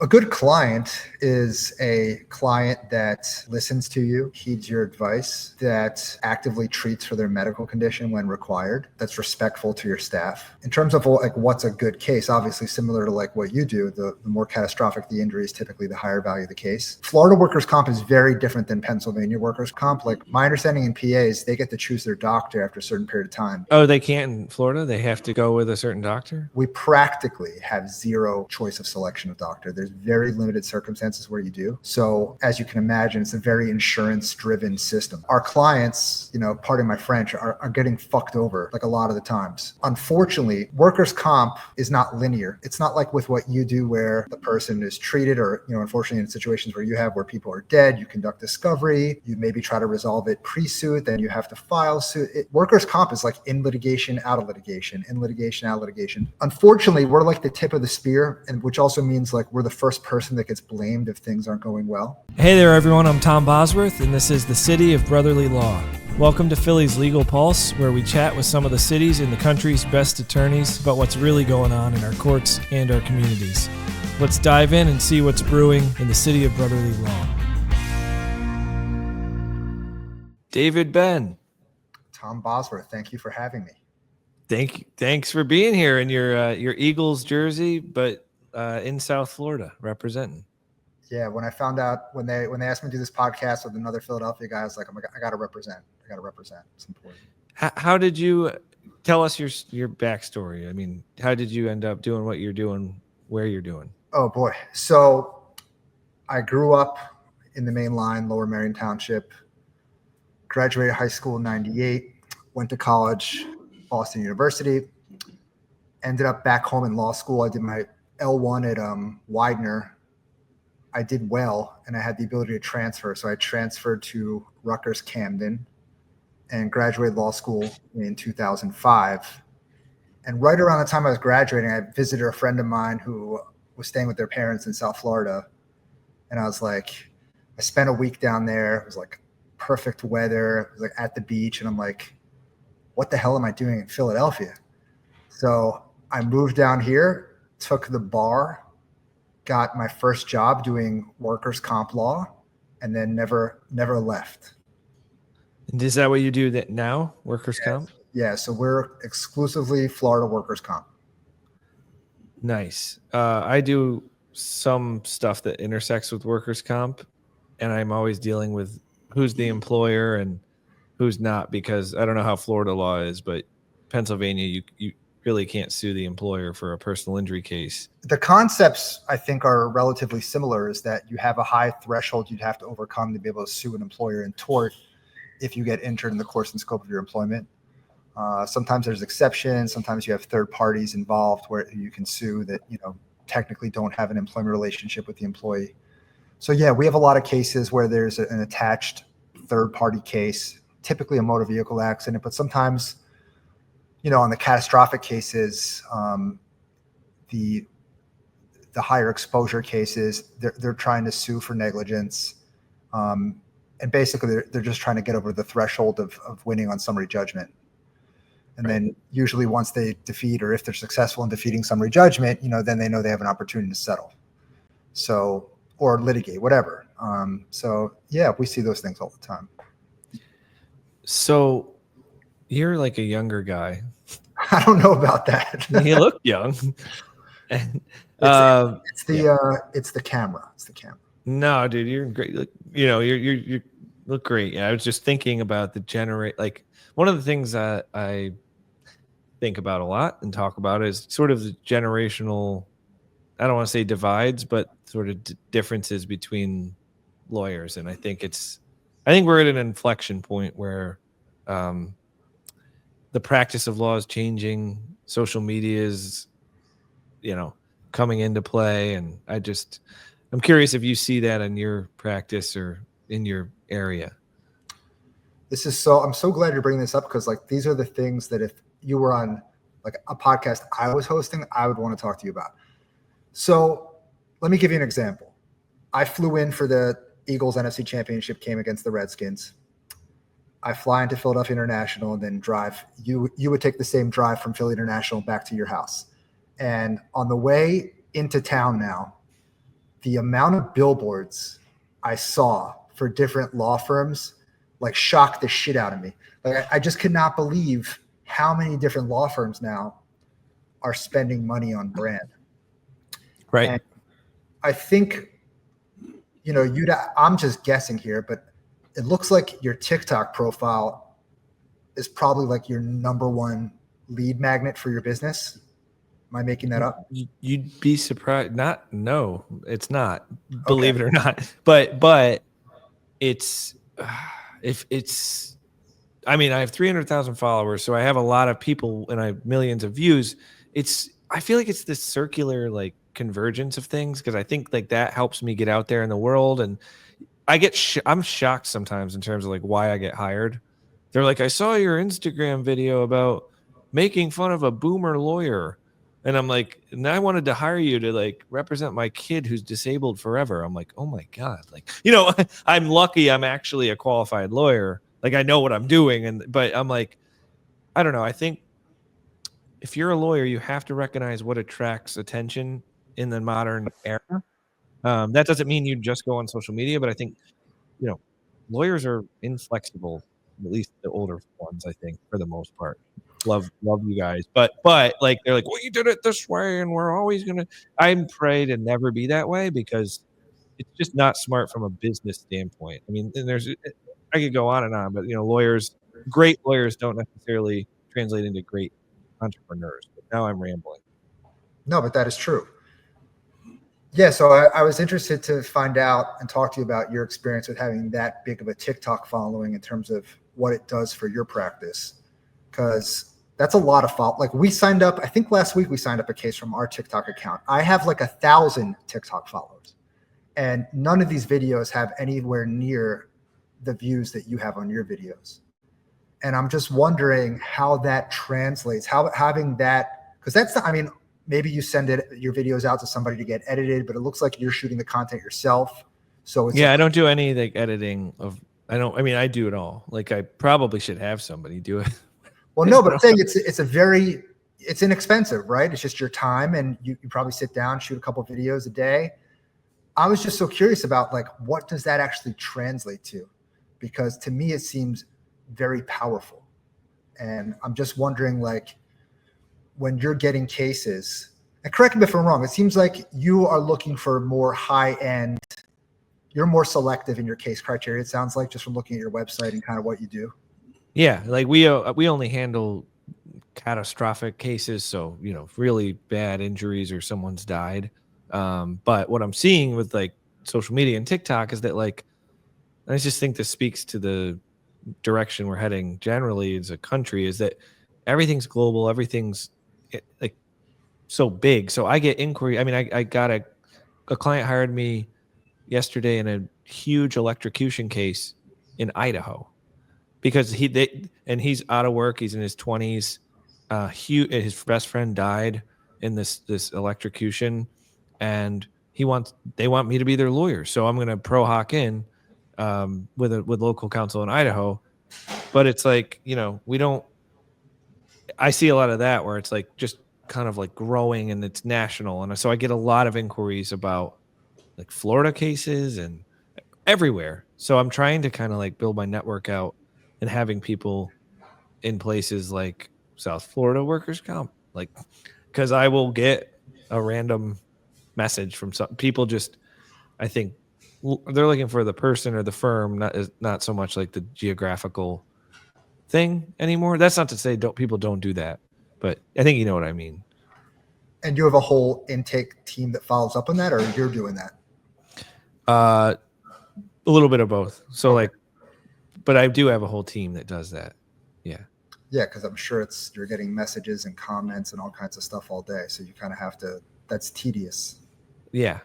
A good client is a client that listens to you, heeds your advice, that actively treats for their medical condition when required, that's respectful to your staff. In terms of like what's a good case, obviously similar to like what you do, the more catastrophic the injury is typically the higher value of the case. Florida workers' comp is very different than Pennsylvania workers' comp. Like my understanding in PAs, they get to choose their doctor after a certain period of time. Oh, they can't in Florida? They have to go with a certain doctor? We practically have zero choice of selection of doctor. There's very limited circumstances where you do. So as you can imagine, it's a very insurance driven system. Our clients, pardon my French, are getting fucked over like a lot of the times. Unfortunately, workers' comp is not linear. It's not like with what you do where the person is treated or, unfortunately in situations where you have where people are dead, you conduct discovery, you maybe try to resolve it pre-suit, then you have to file suit. Workers' comp is like in litigation, out of litigation, in litigation, out of litigation. Unfortunately, we're like the tip of the spear, and which also means like we're the first person that gets blamed if things aren't going well. Hey there, everyone. I'm Tom Bosworth, and this is the City of Brotherly Law. Welcome to Philly's Legal Pulse, where we chat with some of the city's and the country's best attorneys about what's really going on in our courts and our communities. Let's dive in and see what's brewing in the City of Brotherly Law. David Benn. Tom Bosworth, thank you for having me. Thanks for being here in your Eagles jersey, but in South Florida, representing. Yeah, when I found out when they asked me to do this podcast with another Philadelphia guy, I was like, I got to represent. It's important. How did you tell us your backstory? I mean, how did you end up doing what you're doing, where you're doing? Oh boy, so I grew up in the main line, Lower Marion Township. Graduated high school in '98. Went to college, Boston University. Ended up back home in law school. I did my L1 at Widener. I did well, and I had the ability to transfer. So I transferred to Rutgers Camden and graduated law school in 2005. And right around the time I was graduating, I visited a friend of mine who was staying with their parents in South Florida. And I was like, I spent a week down there. It was like perfect weather. It was like at the beach. And I'm like, what the hell am I doing in Philadelphia? So I moved down here, took the bar, got my first job doing workers' comp law, and then never left. And is that what you do that now, workers' comp? Yeah, so we're exclusively Florida workers' comp. Nice. I do some stuff that intersects with workers' comp, and I'm always dealing with who's the employer and who's not, because I don't know how Florida law is, but Pennsylvania, you really can't sue the employer for a personal injury case. The concepts, I think, are relatively similar, is that you have a high threshold you'd have to overcome to be able to sue an employer in tort if you get injured in the course and scope of your employment. Sometimes there's exceptions. Sometimes you have third parties involved where you can sue that, technically don't have an employment relationship with the employee. So yeah, we have a lot of cases where there's an attached third party case, typically a motor vehicle accident, but sometimes, on the catastrophic cases, the higher exposure cases, they're trying to sue for negligence. And basically they're just trying to get over the threshold of winning on summary judgment. And right. Then usually once they defeat, or if they're successful in defeating summary judgment, then they know they have an opportunity to settle. So, or litigate, whatever. So yeah, we see those things all the time. So you're like a younger guy. I don't know about that. You look young. And, it's the camera. It's the camera. No, dude, you're great. You look great. Yeah, I was just thinking about like one of the things that I think about a lot and talk about is sort of the generational, I don't want to say divides, but sort of differences between lawyers. And I think we're at an inflection point where the practice of law is changing. Social media is, coming into play. And I'm curious if you see that in your practice or in your area. I'm so glad you're bringing this up, because like these are the things that if you were on like a podcast I was hosting, I would want to talk to you about. So let me give you an example. I flew in for the Eagles NFC Championship game against the Redskins. I fly into Philadelphia International and then drive. You would take the same drive from Philly International back to your house. And on the way into town now, the amount of billboards I saw for different law firms like shocked the shit out of me. Like I just could not believe how many different law firms now are spending money on brand. Right. And I think, I'm just guessing here, but it looks like your TikTok profile is probably like your number one lead magnet for your business. Am I making that up? You'd be surprised. No, it's not. Okay. Believe it or not. But it's if it's. I mean, I have 300,000 followers, so I have a lot of people and I have millions of views. I feel like it's this circular like convergence of things because I think like that helps me get out there in the world, and I'm shocked sometimes in terms of like why I get hired. They're like, I saw your Instagram video about making fun of a boomer lawyer. And I'm like, and I wanted to hire you to like represent my kid who's disabled forever. I'm like, oh my God. Like, I'm lucky I'm actually a qualified lawyer. Like I know what I'm doing. But I'm like, I don't know. I think if you're a lawyer, you have to recognize what attracts attention in the modern era. That doesn't mean you just go on social media, but I think, lawyers are inflexible, at least the older ones, I think, for the most part. Love you guys. But like they're like, well, you did it this way, and we're always gonna I'm pray to never be that way because it's just not smart from a business standpoint. I mean, and I could go on and on, but great lawyers don't necessarily translate into great entrepreneurs. But now I'm rambling. No, but that is true. Yeah, so I was interested to find out and talk to you about your experience with having that big of a TikTok following in terms of what it does for your practice, because that's a lot of follow. Like we signed up, I think last week we signed up a case from our TikTok account. I have like 1,000 TikTok followers, and none of these videos have anywhere near the views that you have on your videos. And I'm just wondering how that translates, how having that, because that's not, I mean, maybe you send your videos out to somebody to get edited, but it looks like you're shooting the content yourself. So I don't do any like editing of. I do it all. Like I probably should have somebody do it. Well, no, but I'm saying it's inexpensive, right? It's just your time, and you probably sit down, shoot a couple of videos a day. I was just so curious about like, what does that actually translate to? Because to me, it seems very powerful. And I'm just wondering, like, when you're getting cases, and correct me if I'm wrong, it seems like you are looking for more high end, you're more selective in your case criteria. It sounds like, just from looking at your website and kind of what you do. Yeah. Like we only handle catastrophic cases. So, really bad injuries or someone's died. But what I'm seeing with like social media and TikTok is that like, I just think this speaks to the direction we're heading generally as a country, is that everything's global. Everything's like so big. So I get inquiry. I mean, I got a client hired me yesterday in a huge electrocution case in Idaho because he's out of work. He's in his 20s. His best friend died in this electrocution, and they want me to be their lawyer. So I'm going to pro hoc in with local counsel in Idaho. But it's like, I see a lot of that where it's like just kind of like growing and it's national. And so I get a lot of inquiries about like Florida cases and everywhere. So I'm trying to kind of like build my network out and having people in places like South Florida workers comp, like, because I will get a random message from some people. Just, I think they're looking for the person or the firm, not so much like the geographical thing anymore. That's not to say people don't do that, but I think you know what I mean. And you have a whole intake team that follows up on that, or you're doing that? A little bit of both. So okay. But I do have a whole team that does that. Yeah. Yeah, because I'm sure you're getting messages and comments and all kinds of stuff all day. So you kind of have to. That's tedious. Yeah.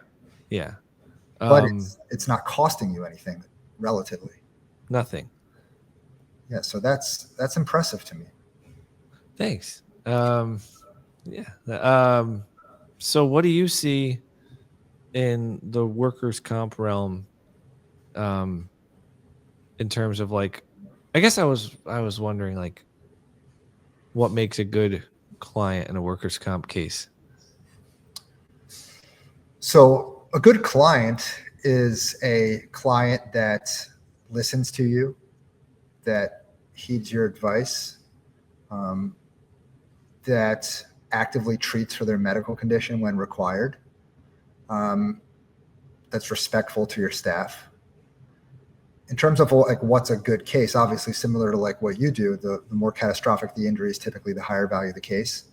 But it's not costing you anything, relatively. Nothing. Yeah, so that's impressive to me. Thanks. Yeah. So what do you see in the workers' comp realm, in terms of like, I guess I was wondering like, what makes a good client in a workers' comp case? So A good client is a client that listens to you, that heeds your advice, um, that actively treats for their medical condition when required, um, that's respectful to your staff. In terms of like what's a good case, obviously similar to like what you do, the more catastrophic the injury is typically the higher value of the case.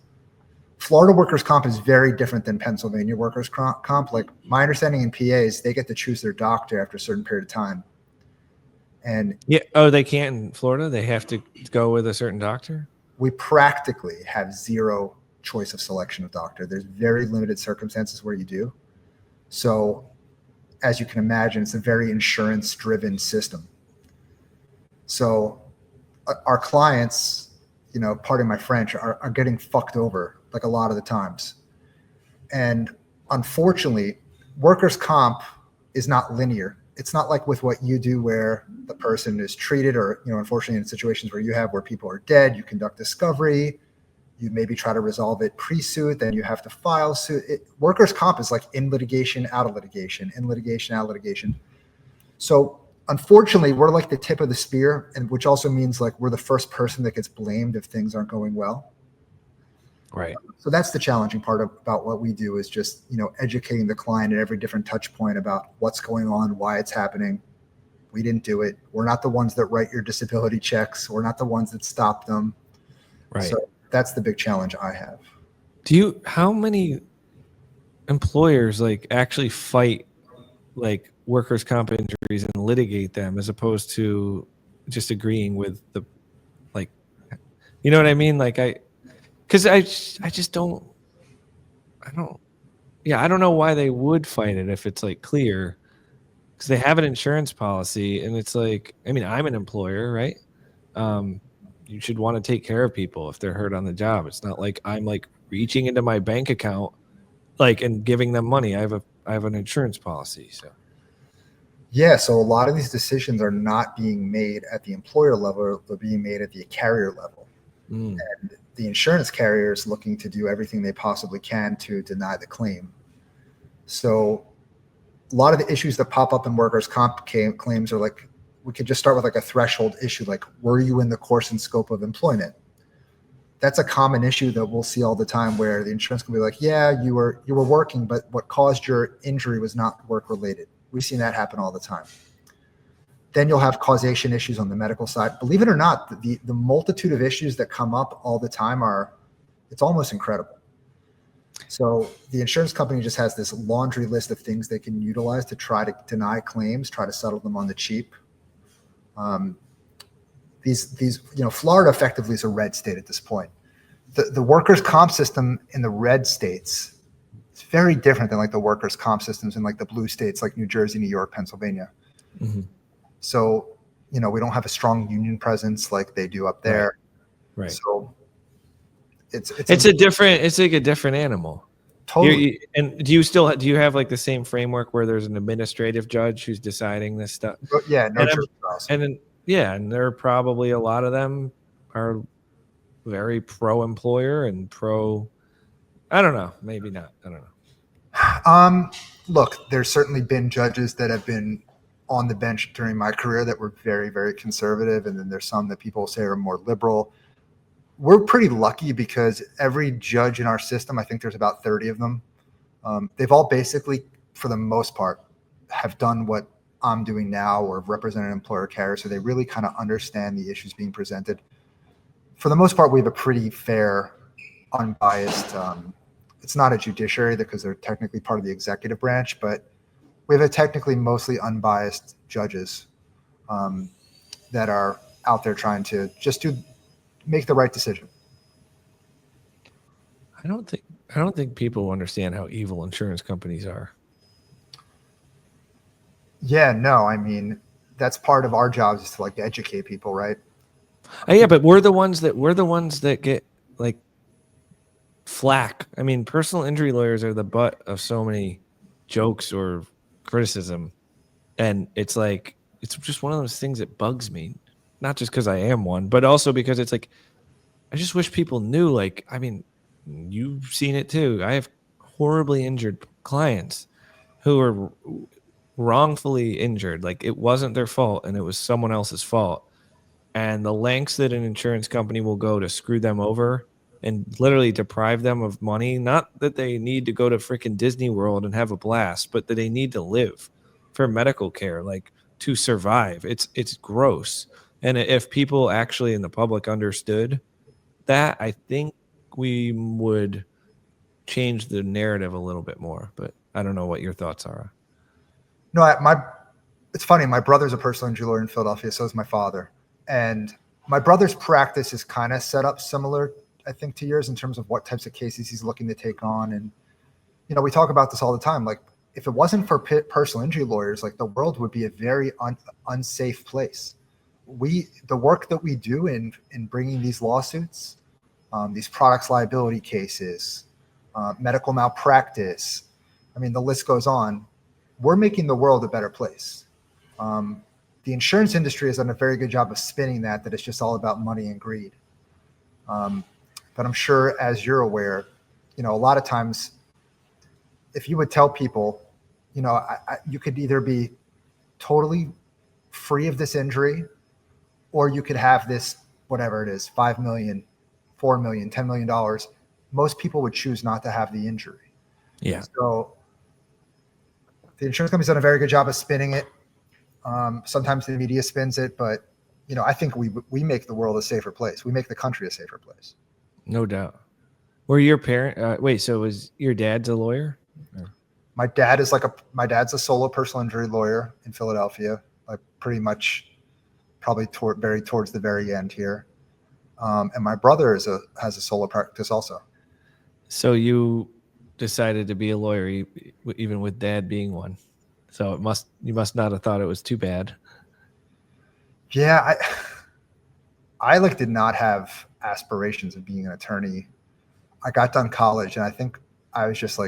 Florida workers' comp is very different than Pennsylvania workers' comp. Like my understanding in PAs, they get to choose their doctor after a certain period of time. And Yeah. Oh, they can't in Florida. They have to go with a certain doctor. we practically have zero choice of selection of doctor. There's very limited circumstances where you do. So as you can imagine, it's a very insurance driven system. So our clients, pardon my French, are getting fucked over like a lot of the times. And unfortunately, workers' comp is not linear. It's not like with what you do where the person is treated or, unfortunately in situations where you have where people are dead, you conduct discovery, you maybe try to resolve it pre-suit, then you have to file suit. Workers' comp is like in litigation, out of litigation, in litigation, out of litigation. So unfortunately, we're like the tip of the spear, and which also means like we're the first person that gets blamed if things aren't going well. Right. So that's the challenging part about what we do is just, educating the client at every different touch point about what's going on, why it's happening. We didn't do it. We're not the ones that write your disability checks. We're not the ones that stop them. Right. So that's the big challenge I have. How many employers like actually fight like workers' comp injuries and litigate them as opposed to just agreeing with the, like, you know what I mean? Like because I just don't, I don't know why they would fight it if it's like clear, because they have an insurance policy and it's like, I mean, I'm an employer, right? You should want to take care of people if they're hurt on the job. It's not like I'm like reaching into my bank account, like, and giving them money. I have an insurance policy. So Yeah, so a lot of these decisions are not being made at the employer level, they're being made at the carrier level. And the insurance carrier is looking to do everything they possibly can to deny the claim. So a lot of the issues that pop up in workers' comp claims are like, we could just start with like a threshold issue, like, were you in the course and scope of employment? That's a common issue that we'll see all the time where the insurance can be like, yeah, you were working, but what caused your injury was not work related. We've seen that happen all the time. Then you'll have causation issues on the medical side. Believe it or not, the multitude of issues that come up all the time it's almost incredible. So the insurance company just has this laundry list of things they can utilize to try to deny claims, try to settle them on the cheap. Florida effectively is a red state at this point. The workers' comp system in the red states, it's very different than like the workers' comp systems in like the blue states, like New Jersey, New York, Pennsylvania. Mm-hmm. So, we don't have a strong union presence like they do up there. Right. So it's like a different animal. Totally. And do you have like the same framework where there's an administrative judge who's deciding this stuff? Yeah. No. And there are probably a lot of them are very pro employer and pro, I don't know, maybe not. I don't know. Look, there's certainly been judges that have been on the bench during my career that were very, very conservative. And then there's some that people say are more liberal. We're pretty lucky because every judge in our system, I think there's about 30 of them. They've all basically, for the most part, have done what I'm doing now or have represented an employer carrier. So they really kind of understand the issues being presented. For the most part, we have a pretty fair, unbiased, it's not a judiciary because they're technically part of the executive branch, but we have a technically mostly unbiased judges that are out there trying to just make the right decision. I don't think people understand how evil insurance companies are. Yeah, no, I mean, that's part of our jobs is to like educate people, right? Yeah, but we're the ones that get like flack. I mean, personal injury lawyers are the butt of so many jokes or criticism. And it's like, it's just one of those things that bugs me, not just because I am one, but also because it's like, I just wish people knew, like, I mean, you've seen it too. I have horribly injured clients who are wrongfully injured. Like it wasn't their fault and it was someone else's fault. And the lengths that an insurance company will go to screw them over and literally deprive them of money, not that they need to go to freaking Disney World and have a blast, but that they need to live for medical care, like to survive. It's gross. And if people actually in the public understood that, I think we would change the narrative a little bit more. But I don't know what your thoughts are. No, it's funny. My brother's a personal injury lawyer in Philadelphia, so is my father. And my brother's practice is kind of set up similar, I think, to yours in terms of what types of cases he's looking to take on. And, we talk about this all the time. Like, if it wasn't for personal injury lawyers, like the world would be a very unsafe place. The work that we do in bringing these lawsuits, these products liability cases, medical malpractice, I mean, the list goes on. We're making the world a better place. The insurance industry has done a very good job of spinning that it's just all about money and greed. But I'm sure, as you're aware, a lot of times, if you would tell people, you could either be totally free of this injury, or you could have this, whatever it is, $5 million, $4 million, $10 million. Most people would choose not to have the injury. Yeah. So the insurance company's done a very good job of spinning it. Sometimes the media spins it, but I think we make the world a safer place. We make the country a safer place. No doubt. Were your parent? Wait, so was your dad's a lawyer? My dad is my dad's a solo personal injury lawyer in Philadelphia, like pretty much, probably towards the very end here. And my brother has a solo practice also. So you decided to be a lawyer, even with dad being one. So you must not have thought it was too bad. Yeah, I did not have aspirations of being an attorney. I got done college, and I think I was just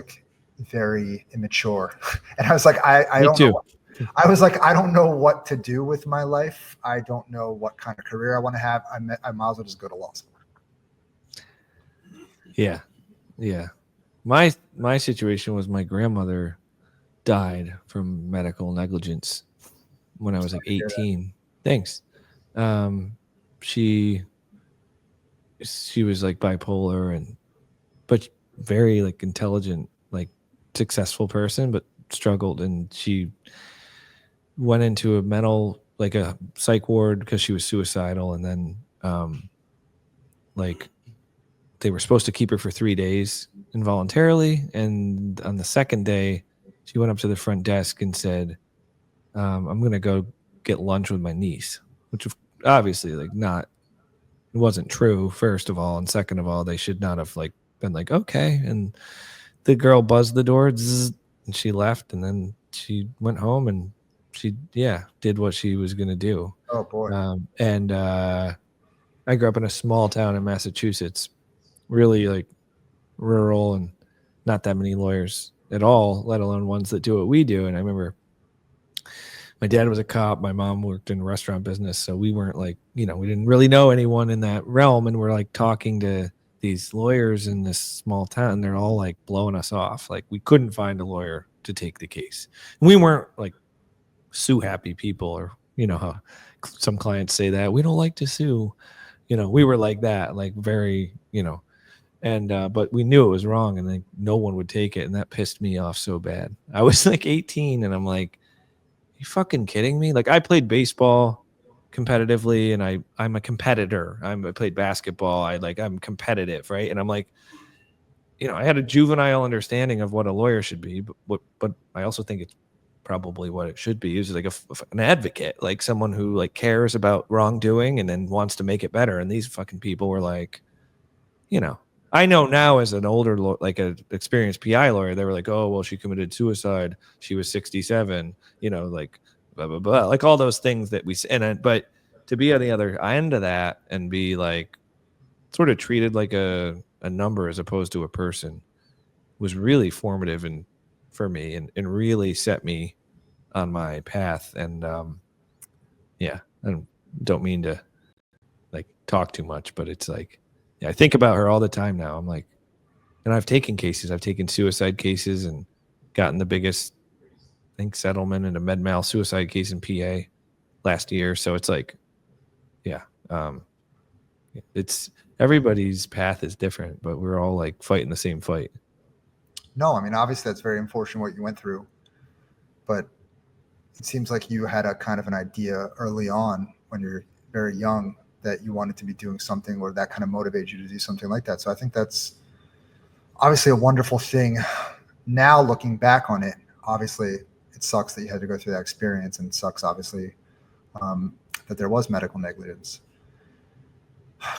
very immature, and I was like, I don't know. I was like, I don't know what to do with my life. I don't know what kind of career I want to have. I might as well just go to law school. Yeah. My situation was my grandmother died from medical negligence when I was 18. Thanks. She was bipolar but very intelligent, successful person, but struggled, and she went into a psych ward because she was suicidal, and then they were supposed to keep her for 3 days involuntarily, and on the second day she went up to the front desk and said, I'm gonna go get lunch with my niece, which obviously it wasn't true, first of all, and second of all, they should not have been okay. And the girl buzzed the door, zzz, and she left, and then she went home and she did what she was gonna do. Oh boy. And I grew up in a small town in Massachusetts, really rural, and not that many lawyers at all, let alone ones that do what we do. And I remember my dad was a cop, my mom worked in the restaurant business, so we weren't we didn't really know anyone in that realm, and we're talking to these lawyers in this small town, and they're all blowing us off. We couldn't find a lawyer to take the case. And we weren't sue happy people, or how some clients say that we don't like to sue. We were like that, very, and but we knew it was wrong, and no one would take it, and that pissed me off so bad. I was 18, and I'm like, you fucking kidding me? I played baseball competitively, and I'm a competitor. I played basketball. I'm competitive, right? And I'm I had a juvenile understanding of what a lawyer should be, but I also think it's probably what it should be. Is an advocate, someone who cares about wrongdoing and then wants to make it better. And these fucking people were I know now as an older, an experienced PI lawyer, they were oh, well, she committed suicide. She was 67, blah, blah, blah. All those things that we, but to be on the other end of that and be sort of treated like a number as opposed to a person was really formative for me and really set me on my path. And I don't mean to talk too much, but it's I think about her all the time now. I'm and I've taken cases. I've taken suicide cases and gotten the biggest think, settlement in a med mal suicide case in PA last year. So it's like, yeah, it's everybody's path is different, but we're all like fighting the same fight. No, I mean, obviously that's very unfortunate what you went through, but it seems like you had a kind of an idea early on when you're very young that you wanted to be doing something, or that kind of motivated you to do something like that. So I think that's obviously a wonderful thing. Now looking back on it, obviously it sucks that you had to go through that experience, and it sucks obviously that there was medical negligence.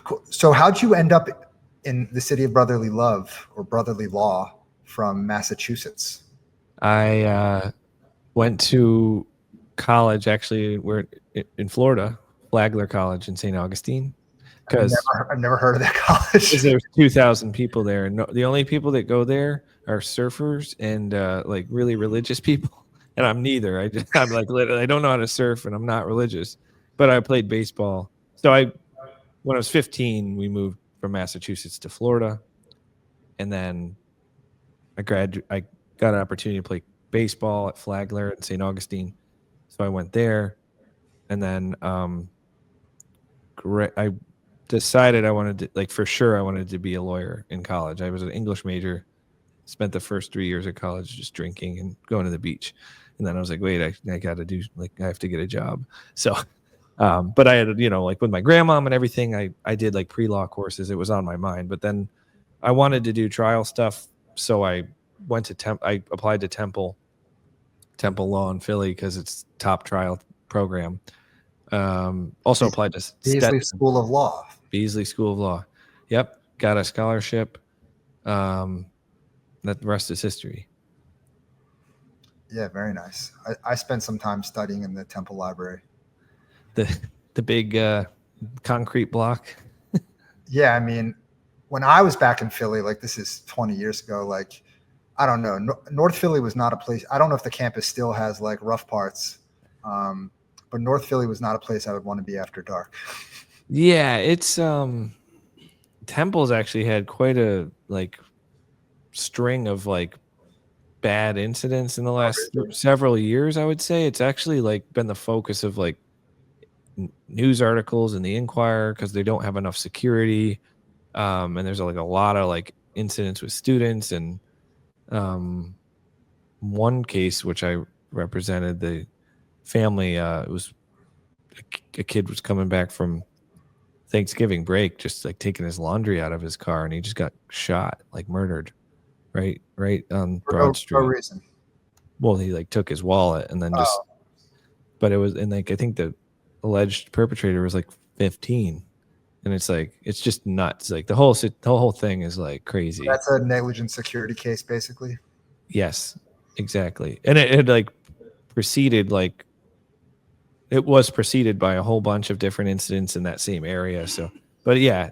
Cool. So how'd you end up in the city of brotherly love, or brotherly law, from Massachusetts? I went to college, actually, we're in Florida, Flagler College in St. Augustine, because I've never heard of that college. there's 2,000 people there. No, the only people that go there are surfers and like really religious people. And I'm neither. I'm like, I don't know how to surf, and I'm not religious, but I played baseball. So when I was 15, we moved from Massachusetts to Florida, and then I got an opportunity to play baseball at Flagler in St. Augustine. So I went there, and then I decided I wanted to, like, for sure I wanted to be a lawyer in college. I was an English major, spent the first 3 years of college just drinking and going to the beach. And then I was like, wait, I got to do, like, I have to get a job. So, but I had, like with my grandmom and everything, I did like pre-law courses. It was on my mind, but then I wanted to do trial stuff. So I went to I applied to Temple Law in Philly because it's top trial program. Also applied to Beasley School of Law. Beasley School of Law. Yep. Got a scholarship. That the rest is history. Yeah, very nice. I spent some time studying in the Temple Library. The big concrete block. Yeah, I mean, when I was back in Philly, like this is 20 years ago, like, I don't know, North Philly was not a place. I don't know if the campus still has like rough parts, but North Philly was not a place I would want to be after dark. Yeah, it's Temple's actually had quite a like string of like bad incidents in the last several years. I would say it's actually like been the focus of like news articles in the Inquirer because they don't have enough security, and there's like a lot of like incidents with students. And one case which I represented, the family, it was a kid was coming back from Thanksgiving break, just like taking his laundry out of his car, and he just got shot, like murdered, right on Broad Street. No reason. Well, he like took his wallet and then just, but it was, and like I think the alleged perpetrator was like 15, and it's like it's just nuts. Like the whole thing is like crazy. That's a negligent security case, basically. Yes, exactly. And it had like preceded, like it was preceded by a whole bunch of different incidents in that same area. So, but yeah,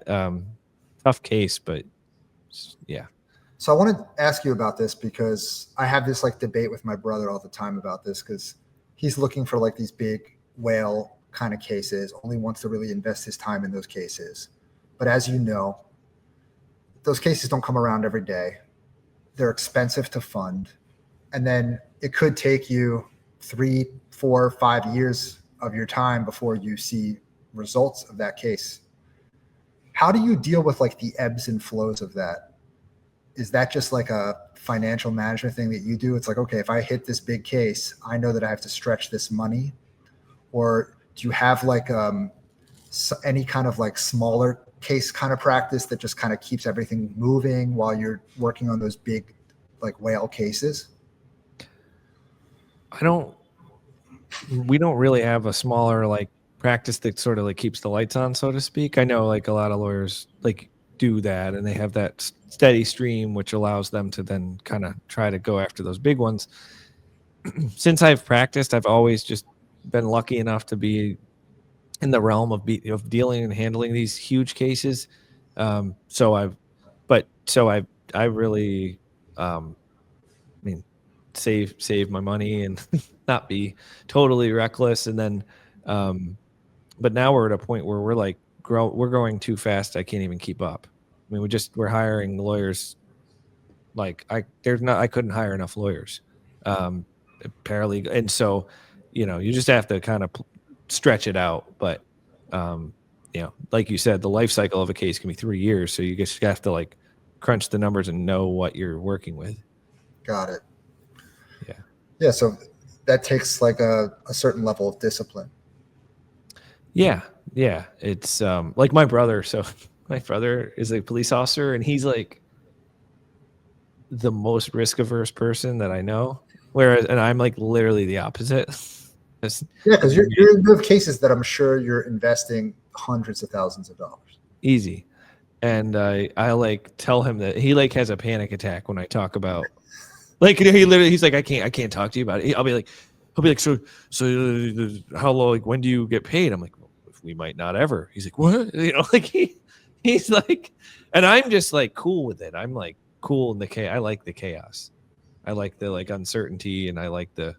tough case, but yeah. So I want to ask you about this because I have this like debate with my brother all the time about this, because he's looking for like these big whale kind of cases, only wants to really invest his time in those cases. But as you know, those cases don't come around every day. They're expensive to fund. And then it could take you 3, 4, 5 years of your time before you see results of that case. How do you deal with like the ebbs and flows of that? Is that just like a financial management thing that you do? It's like, okay, if I hit this big case, I know that I have to stretch this money. Or do you have like any kind of like smaller case kind of practice that just kind of keeps everything moving while you're working on those big like whale cases? We don't really have a smaller like practice that sort of like keeps the lights on, so to speak. I know like a lot of lawyers like do that, and they have that steady stream which allows them to then kind of try to go after those big ones. Since I've practiced, I've always just been lucky enough to be in the realm of dealing and handling these huge cases. I really save my money and not be totally reckless. And then but now we're at a point where we're like we're growing too fast. I can't even keep up. I mean, we're hiring lawyers. Like I couldn't hire enough lawyers. And paralegal, and so you just have to kind of stretch it out. But like you said, the life cycle of a case can be 3 years, so you just have to like crunch the numbers and know what you're working with. Got it. Yeah. Yeah. So that takes like a certain level of discipline. Yeah. It's like my brother. So my brother is a police officer, and he's like the most risk averse person that I know. And I'm like literally the opposite. Yeah, because you have cases that I'm sure you're investing hundreds of thousands of dollars. Easy. And I like tell him that he like has a panic attack when I talk about like he's like I can't talk to you about it. He'll be like so how long, like when do you get paid? I'm like, well, we might not ever. He's like, what? Like he's like, and I'm just like cool with it. I'm like cool in the chaos. I like the chaos. I like the like uncertainty, and I like the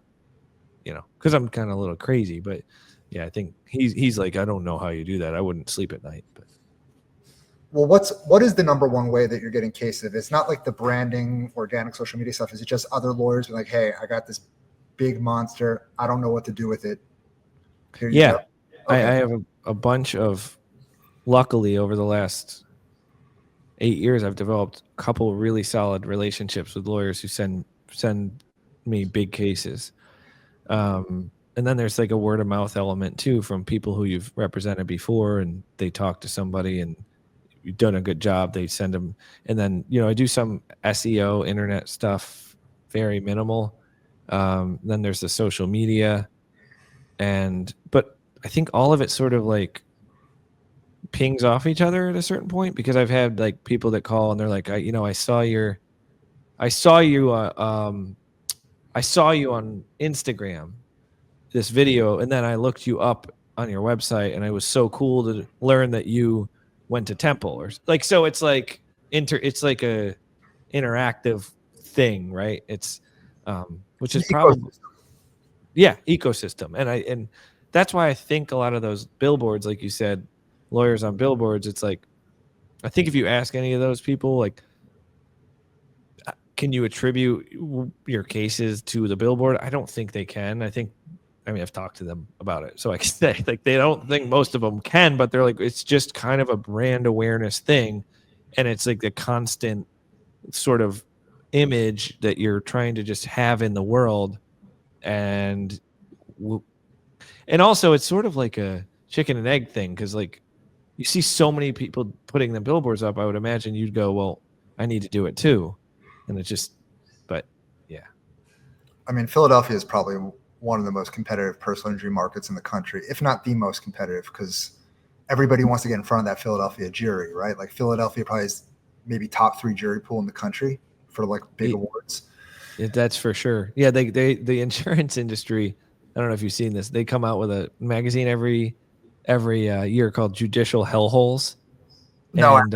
because I'm kind of a little crazy. But yeah, I think he's like, I don't know how you do that. I wouldn't sleep at night. But well, what is the number one way that you're getting cases? It's not like the branding, organic social media stuff. Is it just other lawyers being like, hey, I got this big monster, I don't know what to do with it? Here you go. Okay. I have a bunch of, luckily over the last 8 years, I've developed a couple of really solid relationships with lawyers who send me big cases. And then there's like a word of mouth element too, from people who you've represented before, and they talk to somebody and you've done a good job, they send them. And then I do some SEO internet stuff, very minimal. Then there's the social media, but I think all of it sort of like pings off each other at a certain point, because I've had like people that call and they're like, I saw you on Instagram, this video, and then I looked you up on your website, and it was so cool to learn that you went to Temple, or like, so it's like it's like a interactive thing, right? It's which is probably ecosystem. And that's why I think a lot of those billboards, like you said, lawyers on billboards, it's like, I think if you ask any of those people, like, can you attribute your cases to the billboard? I don't think they can. I've talked to them about it, so I can say like they don't think most of them can, but they're like, it's just kind of a brand awareness thing, and it's like the constant sort of image that you're trying to just have in the world, and also it's sort of like a chicken and egg thing, because like you see so many people putting the billboards up, I would imagine you'd go, well, I need to do it too, and it's just, but yeah. I mean, Philadelphia is probably one of the most competitive personal injury markets in the country, if not the most competitive, because everybody wants to get in front of that Philadelphia jury, right? Like Philadelphia probably is maybe top 3 jury pool in the country for like big awards. Yeah, that's for sure. Yeah, the insurance industry, I don't know if you've seen this. They come out with a magazine every year called Judicial Hellholes. No, and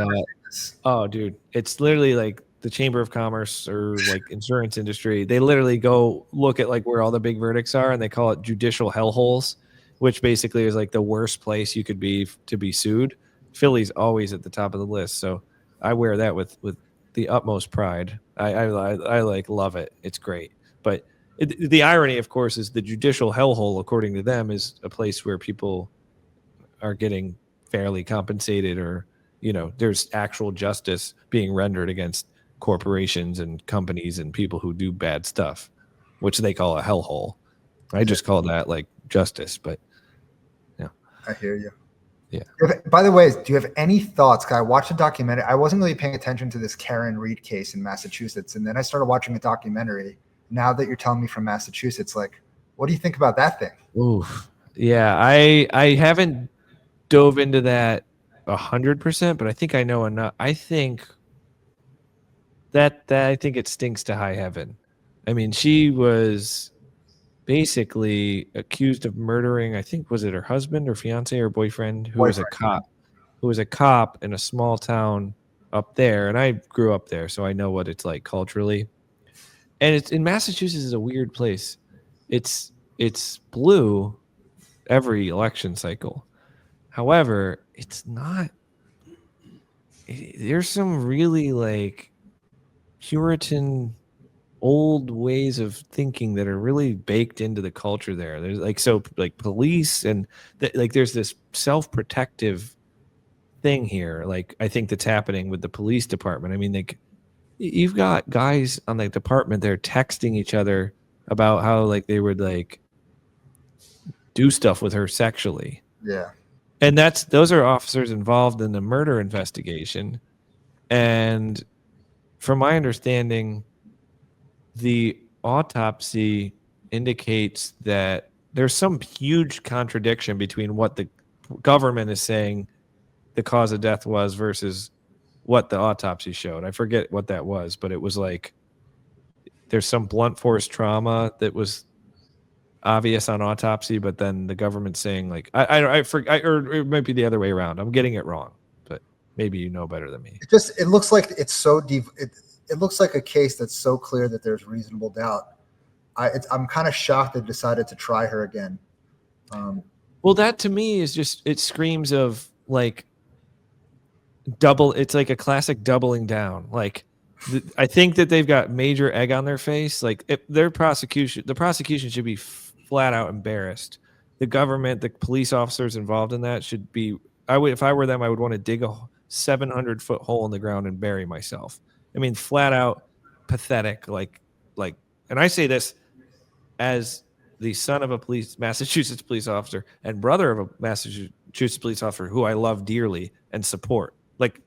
oh, dude, it's literally like the Chamber of Commerce or like insurance industry. They literally go look at like where all the big verdicts are, and they call it Judicial Hellholes, which basically is like the worst place you could be to be sued. Philly's always at the top of the list, so I wear that with the utmost pride. I like love it. It's great. But the irony, of course, is the judicial hellhole, according to them, is a place where people are getting fairly compensated, or there's actual justice being rendered against corporations and companies and people who do bad stuff, which they call a hellhole. I just call that like justice, but yeah. I hear you. Yeah. By the way, do you have any thoughts? Because I watched a documentary. I wasn't really paying attention to this Karen Reed case in Massachusetts, and then I started watching a documentary. Now that you're telling me from Massachusetts, like, what do you think about that thing? Ooh, yeah. I haven't dove into that 100%, but I think I know enough. I think that I think it stinks to high heaven. I mean, she was basically accused of murdering, I think, was it her husband or fiance or boyfriend, who was a cop in a small town up there. And I grew up there, so I know what it's like culturally. And it's in Massachusetts is a weird place. It's blue every election cycle. However, it's not. There's some really like Puritan old ways of thinking that are really baked into the culture there. There's like, so like police and like there's this self-protective thing here. Like I think that's happening with the police department. I mean, like you've got guys on the department, they're texting each other about how like they would like do stuff with her sexually. Yeah. And those are officers involved in the murder investigation. And from my understanding, the autopsy indicates that there's some huge contradiction between what the government is saying the cause of death was versus what the autopsy showed. I forget what that was, but it was like there's some blunt force trauma that was obvious on autopsy, but then the government's saying like I forget, or it might be the other way around. I'm getting it wrong, but maybe you know better than me. It looks like it's so deep. It looks like a case that's so clear that there's reasonable doubt. I'm kind of shocked they decided to try her again. Well, that to me is just, it screams of like double. It's like a classic doubling down. Like I think that they've got major egg on their face. Like the prosecution should be flat out embarrassed. The government, the police officers involved in that should be. If I were them, I would want to dig a 700-foot hole in the ground and bury myself. I mean, flat out pathetic. Like, and I say this as the son of a Massachusetts police officer and brother of a Massachusetts police officer who I love dearly and support, like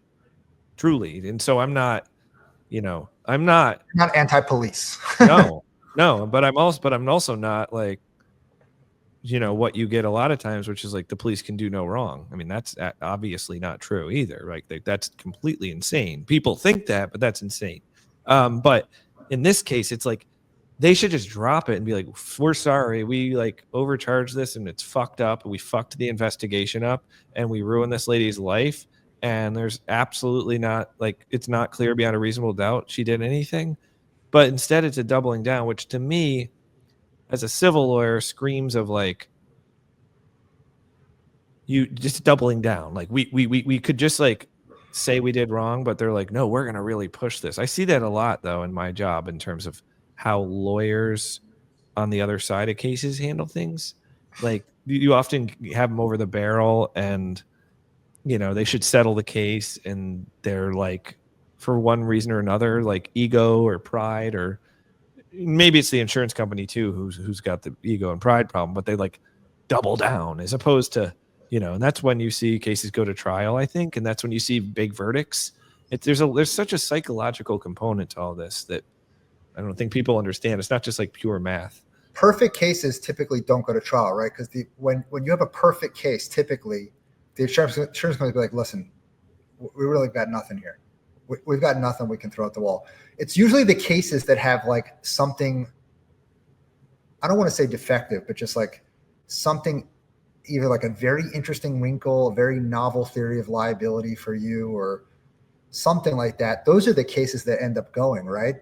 truly. And so I'm not anti-police. no, but I'm also not like, what you get a lot of times, which is like the police can do no wrong. I mean, that's obviously not true either. Like that's completely insane. People think that, but that's insane. But in this case, it's like they should just drop it and be like, we're sorry, we like overcharged this and it's fucked up. We fucked the investigation up and we ruined this lady's life. And there's absolutely not, like, it's not clear beyond a reasonable doubt she did anything. But instead it's a doubling down, which to me, as a civil lawyer, screams of like, you just doubling down. Like we could just like say we did wrong, but they're like, no, we're going to really push this. I see that a lot though in my job in terms of how lawyers on the other side of cases handle things. Like you often have them over the barrel and, they should settle the case and they're like, for one reason or another, like ego or pride, or maybe it's the insurance company too, who's got the ego and pride problem, but they like double down as opposed to, and that's when you see cases go to trial, I think. And that's when you see big verdicts. There's such a psychological component to all this that I don't think people understand. It's not just like pure math. Perfect cases typically don't go to trial, right? Because when you have a perfect case, typically the insurance company will be like, listen, we really got nothing here. We've got nothing we can throw at the wall. It's usually the cases that have like something, I don't want to say defective, but just like something, either like a very interesting wrinkle, a very novel theory of liability for you or something like that. Those are the cases that end up going, right?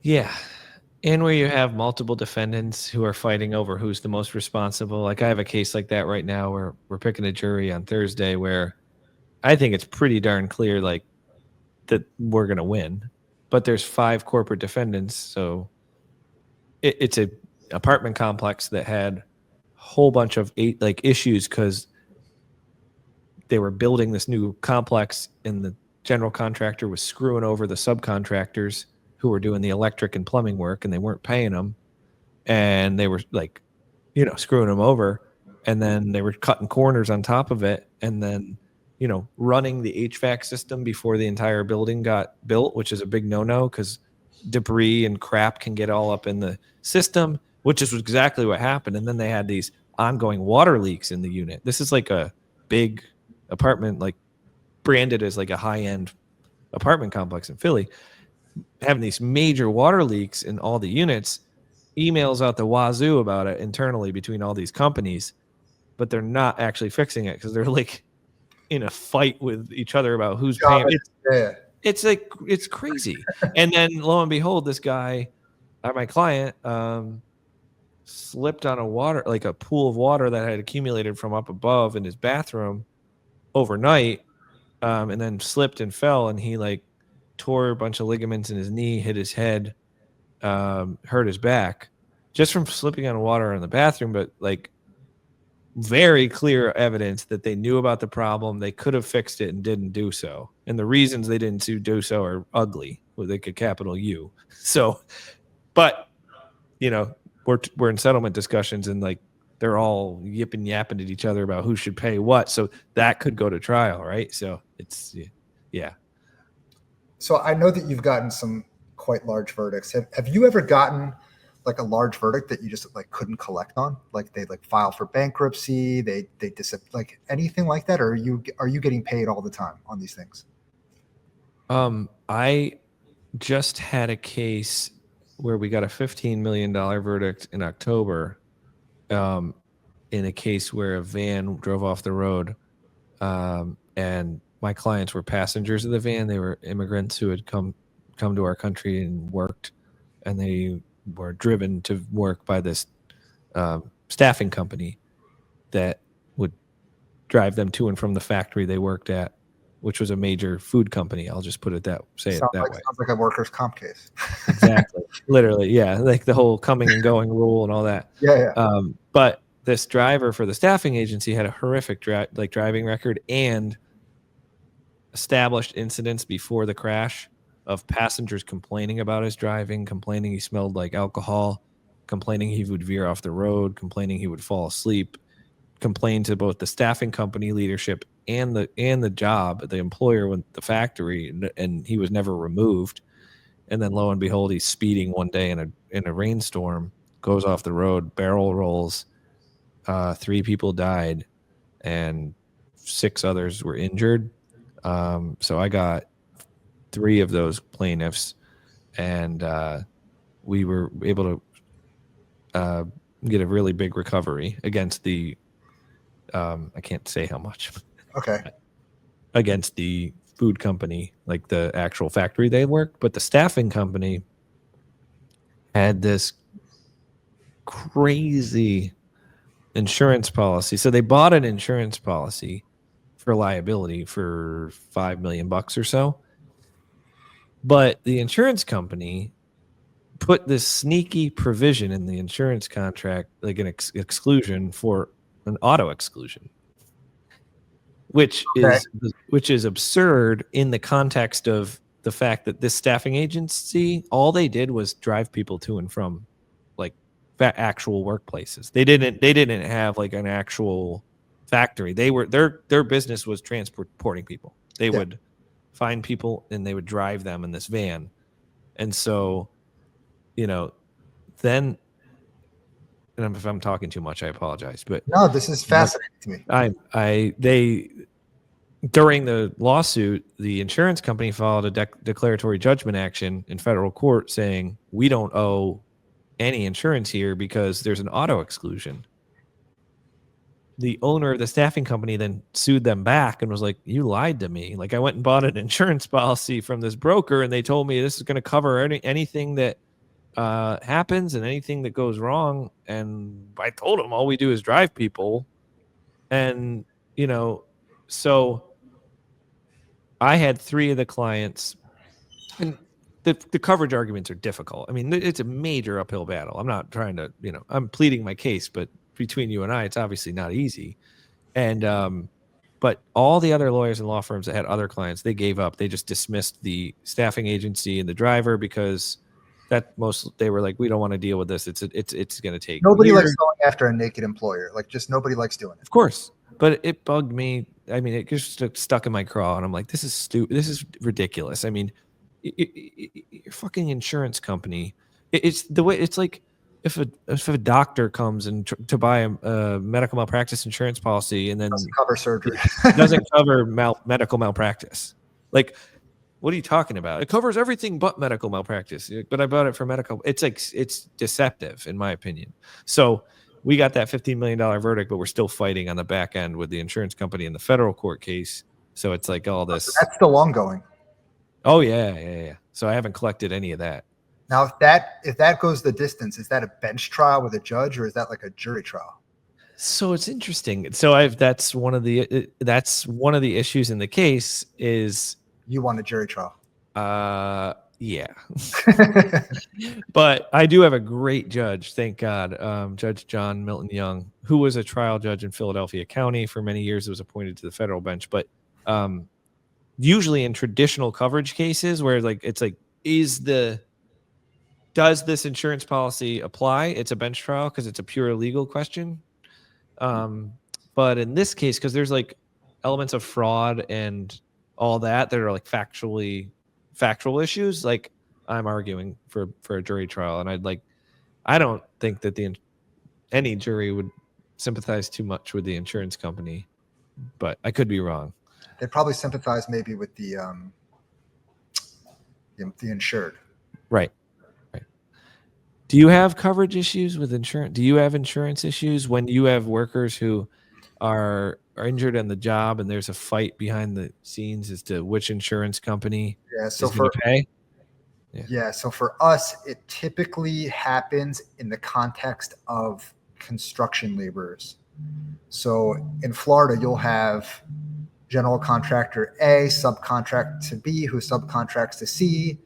Yeah. And where you have multiple defendants who are fighting over who's the most responsible. Like I have a case like that right now where we're picking a jury on Thursday where I think it's pretty darn clear like that we're going to win, but there's 5 corporate defendants. So it's a apartment complex that had a whole bunch of issues because they were building this new complex and the general contractor was screwing over the subcontractors who were doing the electric and plumbing work, and they weren't paying them, and they were like, screwing them over, and then they were cutting corners on top of it, and then, running the HVAC system before the entire building got built, which is a big no-no because debris and crap can get all up in the system, which is exactly what happened. And then they had these ongoing water leaks in the unit. This is like a big apartment, like branded as like a high-end apartment complex in Philly, having these major water leaks in all the units, emails out the wazoo about it internally between all these companies, but they're not actually fixing it because they're like in a fight with each other about who's paying. It's like, it's crazy. And then lo and behold, this guy, my client, slipped on a pool of water that had accumulated from up above in his bathroom overnight, and then slipped and fell, and he like tore a bunch of ligaments in his knee, hit his head, hurt his back, just from slipping on water in the bathroom. But like very clear evidence that they knew about the problem. They could have fixed it and didn't do so. And the reasons they didn't do so are ugly, with like a capital U. So, but you know, we're in settlement discussions, and like they're all yipping yapping at each other about who should pay what. So that could go to trial, right? So it's yeah. So I know that you've gotten some quite large verdicts. Have you ever gotten like a large verdict that you just like couldn't collect on? Like they like file for bankruptcy, they like anything like that, or are you getting paid all the time on these things? I just had a case where we got a $15 million verdict in October, in a case where a van drove off the road, and my clients were passengers of the van. They were immigrants who had come to our country and worked, and they were driven to work by this staffing company that would drive them to and from the factory they worked at, which was a major food company. I'll just put it that way. Sounds like a workers' comp case. Exactly. Literally. Yeah. Like the whole coming and going rule and all that. Yeah. But this driver for the staffing agency had a horrific driving record and established incidents before the crash of passengers complaining about his driving, complaining he smelled like alcohol, complaining he would veer off the road, complaining he would fall asleep, complained to both the staffing company leadership and the job, the employer, with the factory, and he was never removed. And then lo and behold, he's speeding one day in a rainstorm, goes off the road, barrel rolls, 3 people died, and 6 others were injured. So I got 3 of those plaintiffs, and we were able to get a really big recovery against the I can't say how much. Okay. Against the food company, like the actual factory they worked, but the staffing company had this crazy insurance policy. So they bought an insurance policy for liability for $5 million or so. But the insurance company put this sneaky provision in the insurance contract, like an exclusion for an auto exclusion, which is absurd in the context of the fact that this staffing agency, all they did was drive people to and from like actual workplaces. They didn't have like an actual factory. They were their business was transporting people. They would find people and they would drive them in this van. And so, then, and if I'm talking too much, I apologize. But no, this is fascinating to me. They during the lawsuit, the insurance company filed a declaratory judgment action in federal court saying we don't owe any insurance here because there's an auto exclusion. The owner of the staffing company then sued them back and was like, you lied to me. Like, I went and bought an insurance policy from this broker and they told me this is going to cover anything that happens and anything that goes wrong. And I told them all we do is drive people. And, so I had 3 of the clients, and the coverage arguments are difficult. I mean, it's a major uphill battle. I'm not trying to, I'm pleading my case, but between you and I, it's obviously not easy. And, but all the other lawyers and law firms that had other clients, they gave up. They just dismissed the staffing agency and the driver because they were like, we don't want to deal with this. It's going to take nobody years. Likes going after a naked employer. Like, just nobody likes doing it. Of course. But it bugged me. I mean, it just stuck in my craw, and I'm like, this is stupid. This is ridiculous. I mean, your fucking insurance company. It's the way. It's like if a doctor comes and to buy a medical malpractice insurance policy and then doesn't cover surgery, doesn't cover medical malpractice. Like, what are you talking about? It covers everything but medical malpractice. But I bought it for medical. It's like it's deceptive, in my opinion. So we got that $15 million verdict, but we're still fighting on the back end with the insurance company in the federal court case. So it's like all this. That's still ongoing. Oh yeah. So I haven't collected any of that. Now, if that goes the distance, is that a bench trial with a judge, or is that like a jury trial? So it's interesting. So that's one of the issues in the case is you want a jury trial. Yeah. But I do have a great judge, thank God, Judge John Milton Young, who was a trial judge in Philadelphia County for many years, was appointed to the federal bench. But usually in traditional coverage cases where like it's like, does this insurance policy apply? It's a bench trial because it's a pure legal question. But in this case, because there's like elements of fraud and all that are like factual issues, like I'm arguing for a jury trial, and I don't think that any jury would sympathize too much with the insurance company, but I could be wrong. They probably sympathize maybe with the insured. Right. Do you have coverage issues with insurance? Do you have insurance issues when you have workers who are injured on the job and there's a fight behind the scenes as to which insurance company is going to pay? Yeah. So for us, it typically happens in the context of construction laborers. So in Florida, you'll have general contractor A subcontract to B, who subcontracts to C.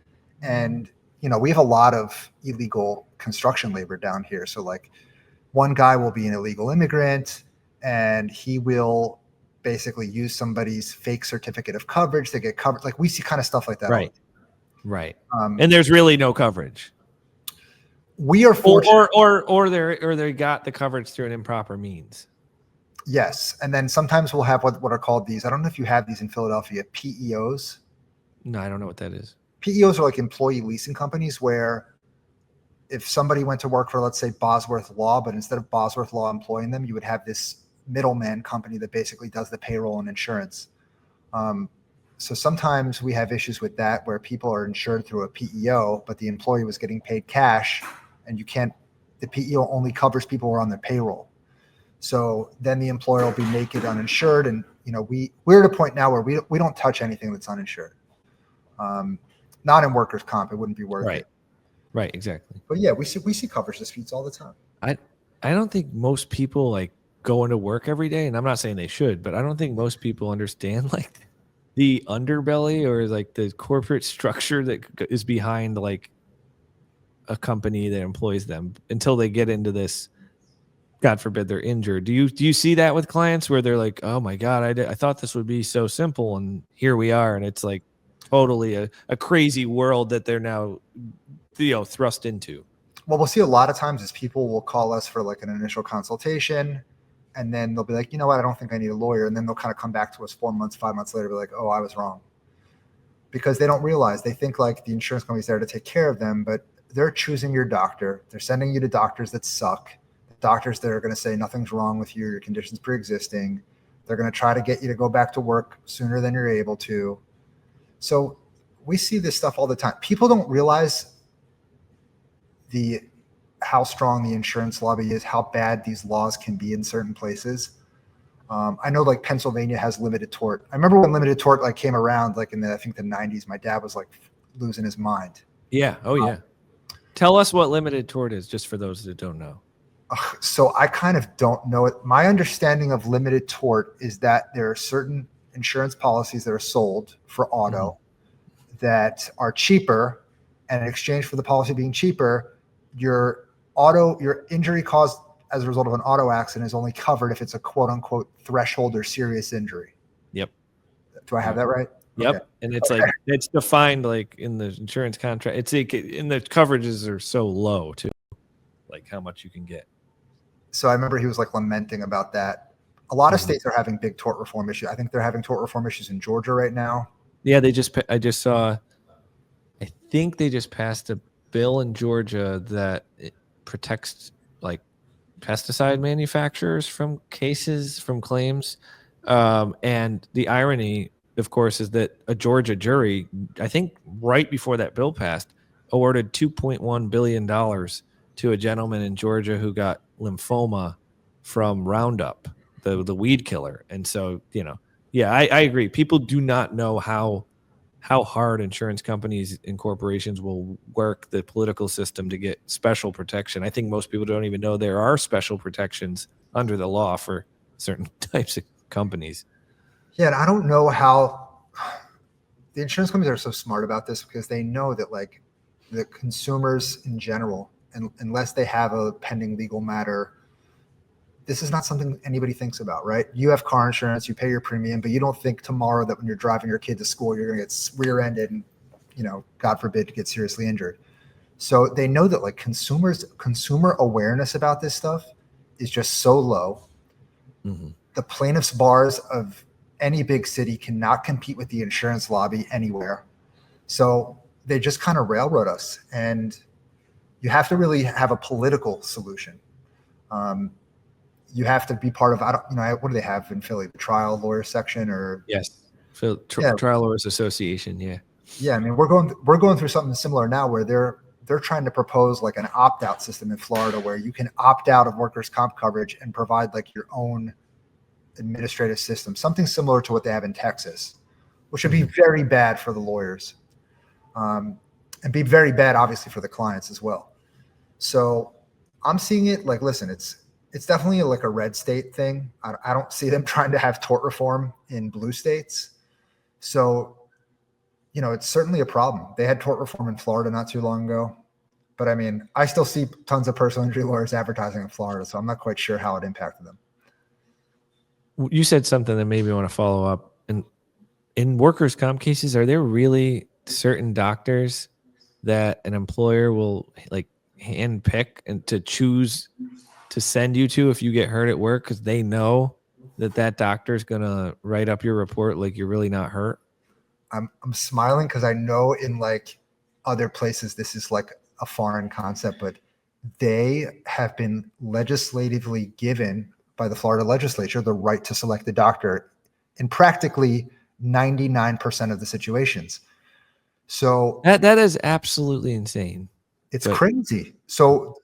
And, we have a lot of illegal construction labor down here. So like one guy will be an illegal immigrant and he will basically use somebody's fake certificate of coverage to get covered. Like we see kind of stuff like that. Right. And there's really no coverage. We are fortunate, or they got the coverage through an improper means. Yes. And then sometimes we'll have what are called these, I don't know if you have these in Philadelphia, PEOs. No, I don't know what that is. PEOs are like employee leasing companies where if somebody went to work for, let's say, Bosworth Law, but instead of Bosworth Law employing them, you would have this middleman company that basically does the payroll and insurance. So sometimes we have issues with that where people are insured through a PEO, but the employee was getting paid cash, and the PEO only covers people who are on their payroll. So then the employer will be naked uninsured. And, we're at a point now where we don't touch anything that's uninsured. Not in workers' comp. It wouldn't be worth it. Right. Exactly. But yeah, we see coverage disputes all the time. I don't think most people like go into work every day, and I'm not saying they should, but I don't think most people understand like the underbelly or like the corporate structure that is behind like a company that employs them until they get into this. God forbid they're injured. Do you see that with clients where they're like, oh my God, I thought this would be so simple, and here we are, and it's like totally a crazy world that they're now thrust into? Well, we'll see a lot of times is people will call us for like an initial consultation, and then they'll be like, you know what, I don't think I need a lawyer. And then they'll kind of come back to us 4 months, 5 months later, be like, oh, I was wrong. Because they don't realize, they think like the insurance company's there to take care of them, but they're choosing your doctor. They're sending you to doctors that suck. Doctors that are going to say nothing's wrong with you, your condition's pre-existing. They're going to try to get you to go back to work sooner than you're able to. So we see this stuff all the time. People don't realize how strong the insurance lobby is, how bad these laws can be in certain places. I know like Pennsylvania has limited tort. I remember when limited tort like came around like in I think the 90s, my dad was like losing his mind. Yeah. Oh yeah. Tell us what limited tort is, just for those that don't know. So I kind of don't know it. My understanding of limited tort is that there are certain insurance policies that are sold for auto that are cheaper, and in exchange for the policy being cheaper, your injury caused as a result of an auto accident is only covered if it's a quote unquote threshold or serious injury. Yep. Do I have that right? Yep. Okay. And it's like, it's defined like in the insurance contract. It's like in the coverages are so low too, like how much you can get. So I remember he was like lamenting about that. A lot of states are having big tort reform issues. I think they're having tort reform issues in Georgia right now. Yeah, I just saw, I think they just passed a bill in Georgia that it protects like pesticide manufacturers from claims. And the irony, of course, is that a Georgia jury, I think right before that bill passed, awarded $2.1 billion to a gentleman in Georgia who got lymphoma from Roundup, the weed killer. And so, I agree. People do not know how hard insurance companies and corporations will work the political system to get special protection. I think most people don't even know there are special protections under the law for certain types of companies. Yeah, and I don't know how the insurance companies are so smart about this because they know that like the consumers in general, and unless they have a pending legal matter, this is not something anybody thinks about, right? You have car insurance, you pay your premium, but you don't think tomorrow that when you're driving your kid to school, you're going to get rear-ended and, God forbid, get seriously injured. So they know that like consumer awareness about this stuff is just so low. Mm-hmm. The plaintiffs' bars of any big city cannot compete with the insurance lobby anywhere. So they just kind of railroad us, and you have to really have a political solution. You have to be part of, what do they have in Philly? The trial lawyer section, or Yes, yeah, Trial Lawyers Association. Yeah. yeah. I mean, we're going through something similar now, where they're trying to propose like an opt-out system in Florida, where you can opt out of workers' comp coverage and provide like your own administrative system, something similar to what they have in Texas, which would be very bad for the lawyers, and be very bad, obviously, for the clients as well. So I'm seeing it like, listen, it's definitely like a red state thing. I don't see them trying to have tort reform in blue states. So, it's certainly a problem. They had tort reform in Florida not too long ago. But I mean, I still see tons of personal injury lawyers advertising in Florida, so I'm not quite sure how it impacted them. You said something that made me want to follow up. And in workers' comp cases, are there really certain doctors that an employer will like hand pick and to choose to send you to if you get hurt at work because they know that doctor is going to write up your report like you're really not hurt? I'm smiling because I know in like other places this is like a foreign concept, but they have been legislatively given by the Florida legislature the right to select the doctor in practically 99% of the situations. So That is absolutely insane. it's crazy. So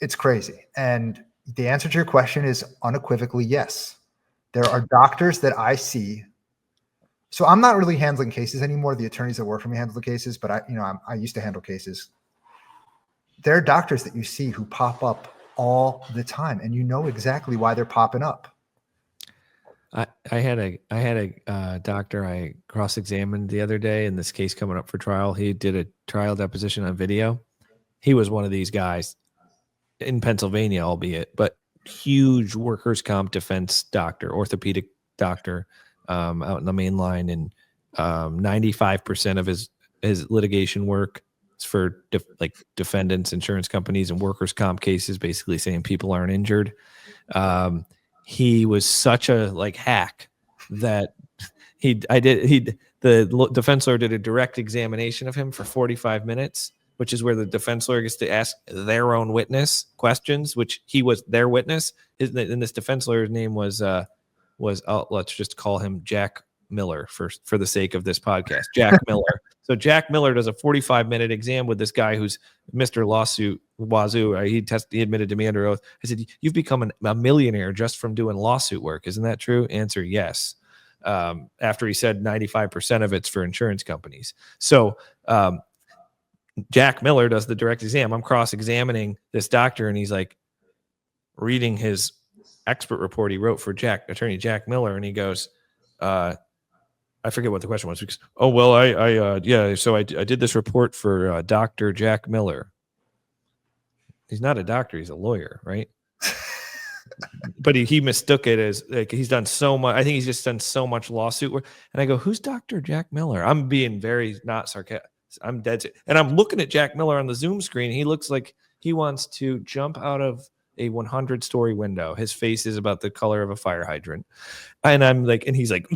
it's crazy. And the answer to your question is unequivocally yes. There are doctors that I see. So I'm not really handling cases anymore. The attorneys that work for me handle the cases, but I used to handle cases. There are doctors that you see who pop up all the time, and you know exactly why they're popping up. I had a doctor I cross-examined the other day in this case coming up for trial. He did a trial deposition on video. He was one of these guys in Pennsylvania, albeit, but huge workers' comp defense doctor, orthopedic doctor, out in the main line, and 95% of his litigation work is for defendants, insurance companies, and workers' comp cases, basically saying people aren't injured. He was such a hack that the defense lawyer did a direct examination of him for 45 minutes, which is where the defense lawyer gets to ask their own witness questions, which he was their witness. And this defense lawyer's name was let's just call him Jack Miller for the sake of this podcast. Jack Miller. So Jack Miller does a 45-minute exam with this guy who's Mr. Lawsuit Wazoo. He admitted to me under oath. I said, "You've become a millionaire just from doing lawsuit work. Isn't that true?" Answer, yes. After he said 95% of it's for insurance companies. So Jack Miller does the direct exam. I'm cross-examining this doctor, and he's like reading his expert report he wrote for attorney Jack Miller, and he goes, I forget what the question was. Because, oh, well, so I did this report for Dr. Jack Miller. He's not a doctor. He's a lawyer, right? But he mistook it as he's done so much. I think he's just done so much lawsuit work. And I go, who's Dr. Jack Miller? I'm being very not sarcastic. I'm dead serious. And I'm looking at Jack Miller on the Zoom screen. He looks like he wants to jump out of a 100-story window. His face is about the color of a fire hydrant. And I'm like, and he's like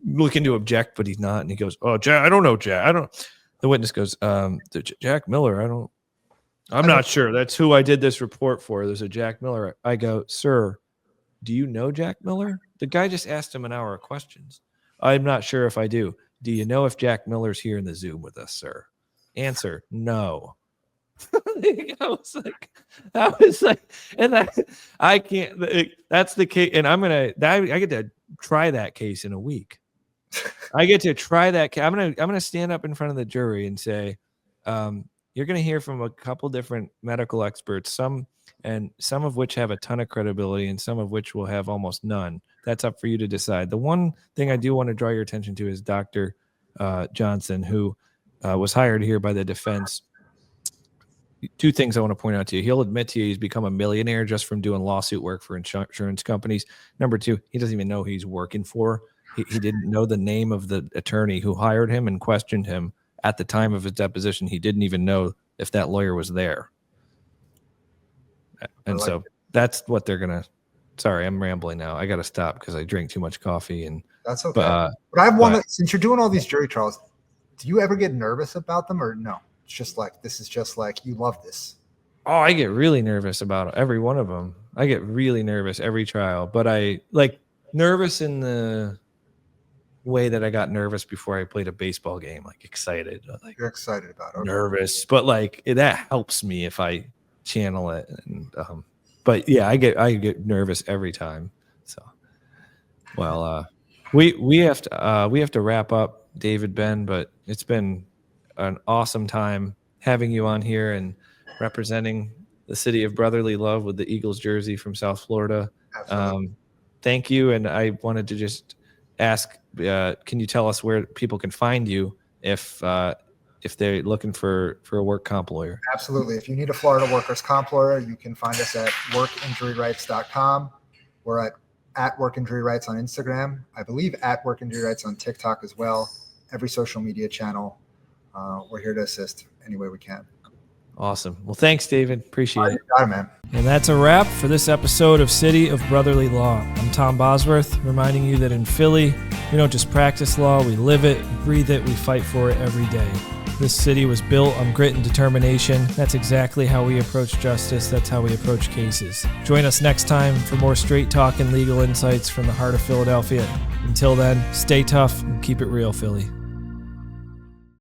looking to object, but he's not. And he goes, "Oh, Jack, I don't know, Jack. I don't." The witness goes, Jack Miller, I'm not sure. That's who I did this report for. There's a Jack Miller. I go, "Sir, do you know Jack Miller?" The guy just asked him an hour of questions. "I'm not sure if I do." "Do you know if Jack Miller's here in the Zoom with us, sir?" Answer, "No." I was like, and I can't. That's the case, and I get to try that case in a week. I get to try that case. I'm gonna stand up in front of the jury and say, you're gonna hear from a couple different medical experts. Some and some of which have a ton of credibility and some of which will have almost none. That's up for you to decide. The one thing I do want to draw your attention to is Dr. Johnson, who was hired here by the defense. Two things I want to point out to you. He'll admit to you he's become a millionaire just from doing lawsuit work for insurance companies. Number two, he doesn't even know who he's working for. He didn't know the name of the attorney who hired him and questioned him at the time of his deposition. He didn't even know if that lawyer was there. And so that's what they're going to, sorry, I'm rambling now. I got to stop because I drank too much coffee. And that's okay. But I have one, since you're doing all these jury trials, do you ever get nervous about them or no? It's just like, this is just like, you love this. Oh, I get really nervous about every one of them. I get really nervous every trial, but I like nervous in the way that I got nervous before I played a baseball game, like excited. Like you're excited about it. Nervous, but like that helps me if I channel it. And but yeah, I get nervous every time. So well, we have to wrap up, David, Benn, but it's been an awesome time having you on here and representing the city of brotherly love with the Eagles jersey from South Florida. Thank you. And I wanted to just ask, can you tell us where people can find you if they're looking for a work comp lawyer? Absolutely. If you need a Florida workers comp lawyer, you can find us at workinjuryrights.com. We're at Work Injury Rights on Instagram. I believe at Work Injury Rights on TikTok as well. Every social media channel. We're here to assist any way we can. Awesome. Well, thanks, David. Appreciate it. Got it, man. And that's a wrap for this episode of City of Brotherly Law. I'm Tom Bosworth, reminding you that in Philly, we don't just practice law, we live it, we breathe it, we fight for it every day. This city was built on grit and determination. That's exactly how we approach justice. That's how we approach cases. Join us next time for more straight talk and legal insights from the heart of Philadelphia. Until then, stay tough and keep it real, Philly.